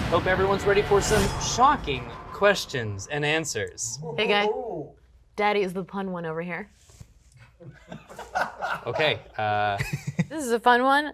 Hope everyone's ready for some shocking questions and answers. Hey, guy. Daddy is the pun one over here. Okay. This is a fun one.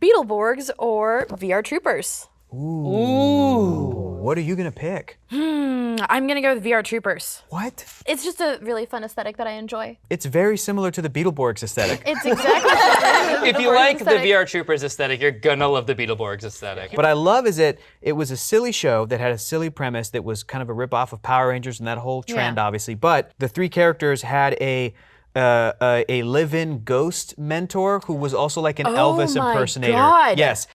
Beetleborgs or VR Troopers? Ooh. What are you gonna pick? I'm gonna go with VR Troopers. What? It's just a really fun aesthetic that I enjoy. It's very similar to the Beetleborgs aesthetic. It's exactly If you like the VR Troopers aesthetic, you're gonna love the Beetleborgs aesthetic. What I love is that it was a silly show that had a silly premise that was kind of a ripoff of Power Rangers and that whole trend, obviously. But the three characters had a live-in ghost mentor who was also like an Elvis impersonator. God. Yes.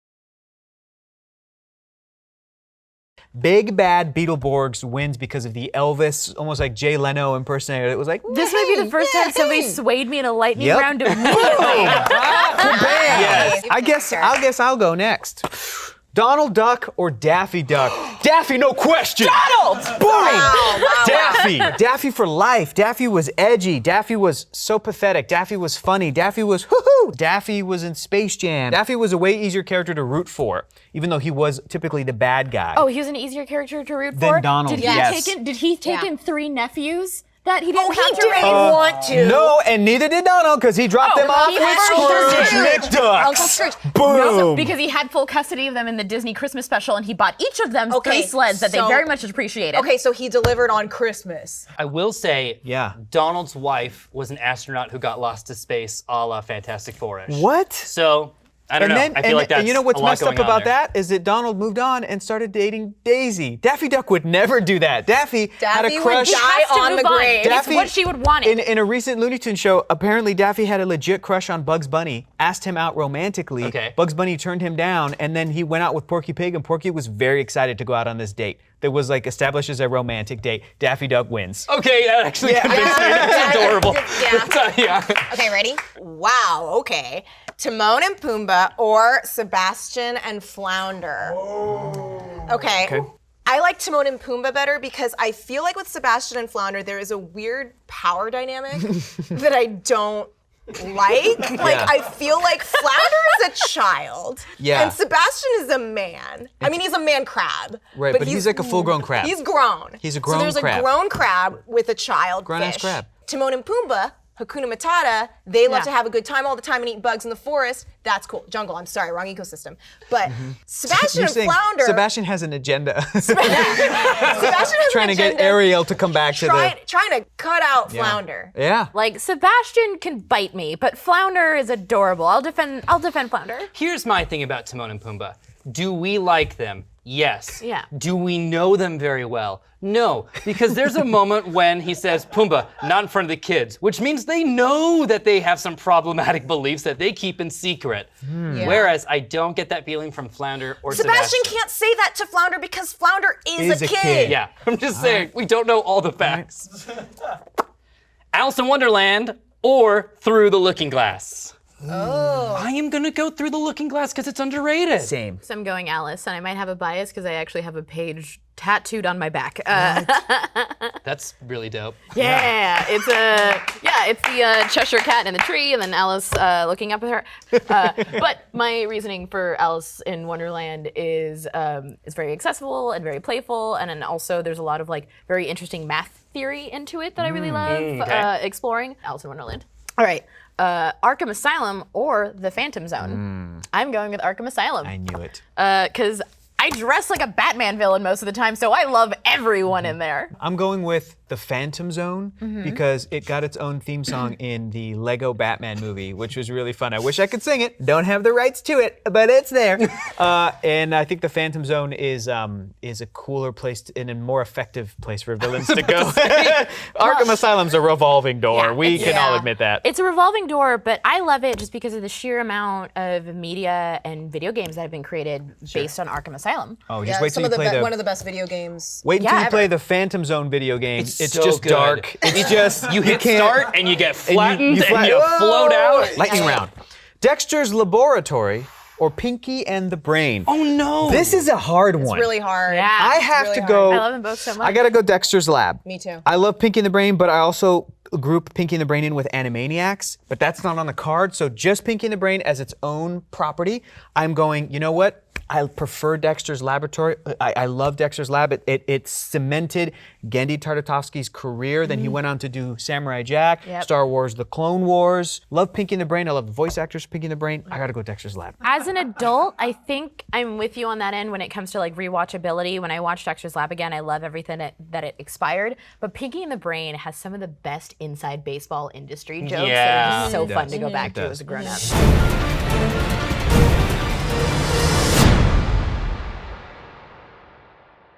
Big bad Beetleborgs wins because of the Elvis, almost like Jay Leno impersonator. It was like, This might be the first time somebody swayed me in a lightning Yep. round immediately. yes. I guess I'll go next. Donald Duck or Daffy Duck? Daffy, no question. Donald! Boom! Wow. Daffy. Daffy for life. Daffy was edgy. Daffy was so pathetic. Daffy was funny. Daffy was hoo-hoo. Daffy was in Space Jam. Daffy was a way easier character to root for, even though he was typically the bad guy. Oh, he was an easier character to root Than for? Donald, Did yes. he take in 3 nephews that he didn't Oh, have he to didn't raise? want to. No, and neither did Donald, because he dropped them off he with had Scrooge McDucks. Uncle Scrooge. Boom. No, because he had full custody of them in the Disney Christmas special, and he bought each of them 3 sleds that they so- very much appreciated. Okay, so he delivered on Christmas. I will say, Yeah. Donald's wife was an astronaut who got lost to space a la Fantastic Four-ish. What? So, I don't know. I feel like that's and you know what's a lot messed up going on about there. that is that Donald moved on and started dating Daisy. Daffy Duck would never do that. Daffy had a Daffy would crush. die Has to on move the grave. It's what she would want it. In a recent Looney Tunes show, apparently Daffy had a legit crush on Bugs Bunny, asked him out romantically. Okay. Bugs Bunny turned him down, and then he went out with Porky Pig, and Porky was very excited to go out on this date. That was like established as a romantic date. Daffy Duck wins. Okay, that actually convinced me. That's adorable. Yeah. Yeah. Okay, ready? Wow, okay. Timon and Pumbaa or Sebastian and Flounder. Okay. I like Timon and Pumbaa better because I feel like with Sebastian and Flounder, there is a weird power dynamic that I don't like. Like, I feel like Flounder is a child. Yeah. And Sebastian is a man. I mean, he's a man crab. Right, but he's like a full-grown crab. He's grown. He's a grown So there's crab. a grown crab with a child Grown-ass fish. crab. Timon and Pumbaa, Hakuna Matata, they love to have a good time all the time and eat bugs in the forest. That's cool. Jungle, I'm sorry, wrong ecosystem. But Sebastian You're and saying Flounder. Sebastian has an agenda. Sebastian has Trying an to get agenda, Ariel to come back to the... trying to cut out Flounder. Yeah. Like, Sebastian can bite me, but Flounder is adorable. I'll defend Flounder. Here's my thing about Timon and Pumbaa. Do we like them? Yes. Yeah. Do we know them very well? No, because there's a moment when he says, Pumbaa, not in front of the kids, which means they know that they have some problematic beliefs that they keep in secret. Yeah. Whereas I don't get that feeling from Flounder or Sebastian can't say that to Flounder because Flounder is a kid. Yeah, I'm just saying, we don't know all the facts. Alice in Wonderland or Through the Looking Glass? Oh. I am gonna go Through the Looking Glass because it's underrated. Same. So I'm going Alice, and I might have a bias because I actually have a page tattooed on my back. That's really dope. Yeah, it's the Cheshire Cat in the tree, and then Alice looking up at her. But my reasoning for Alice in Wonderland is very accessible and very playful, and then also there's a lot of like very interesting math theory into it that I really love exploring. Alice in Wonderland. All right, Arkham Asylum or the Phantom Zone. I'm going with Arkham Asylum. I knew it. Because I dress like a Batman villain most of the time, so I love everyone in there. I'm going with the Phantom Zone because it got its own theme song in the Lego Batman movie, which was really fun. I wish I could sing it. Don't have the rights to it, but it's there. And I think the Phantom Zone is a cooler place and a more effective place for villains to go. Arkham Asylum's a revolving door. Yeah, we can all admit that. It's a revolving door, but I love it just because of the sheer amount of media and video games that have been created based on Arkham Asylum. Oh, just wait till you play one of the best video games. Wait until you ever. play the Phantom Zone video game. It's so just good. dark. It's just You hit can't- start and you get flattened and flat- you Whoa! float out. Lightning round. Dexter's Laboratory or Pinky and the Brain. Oh no! This is a hard one. It's really hard. Yeah. I have really to hard. go. I love them both so much. I gotta go Dexter's Lab. Me too. I love Pinky and the Brain, but I also group Pinky and the Brain in with Animaniacs, but that's not on the card. So just Pinky and the Brain as its own property. I'm going, you know what? I prefer Dexter's Laboratory. I love Dexter's Lab. It cemented Genndy Tartakovsky's career. Then he went on to do Samurai Jack, Star Wars, The Clone Wars. Love Pinky and the Brain. I love the voice actors Pinky and the Brain. I gotta go Dexter's Lab. As an adult, I think I'm with you on that end when it comes to like rewatchability. When I watch Dexter's Lab again, I love everything that it expired. But Pinky and the Brain has some of the best inside baseball industry jokes that are just so fun to go back to as a grown-up.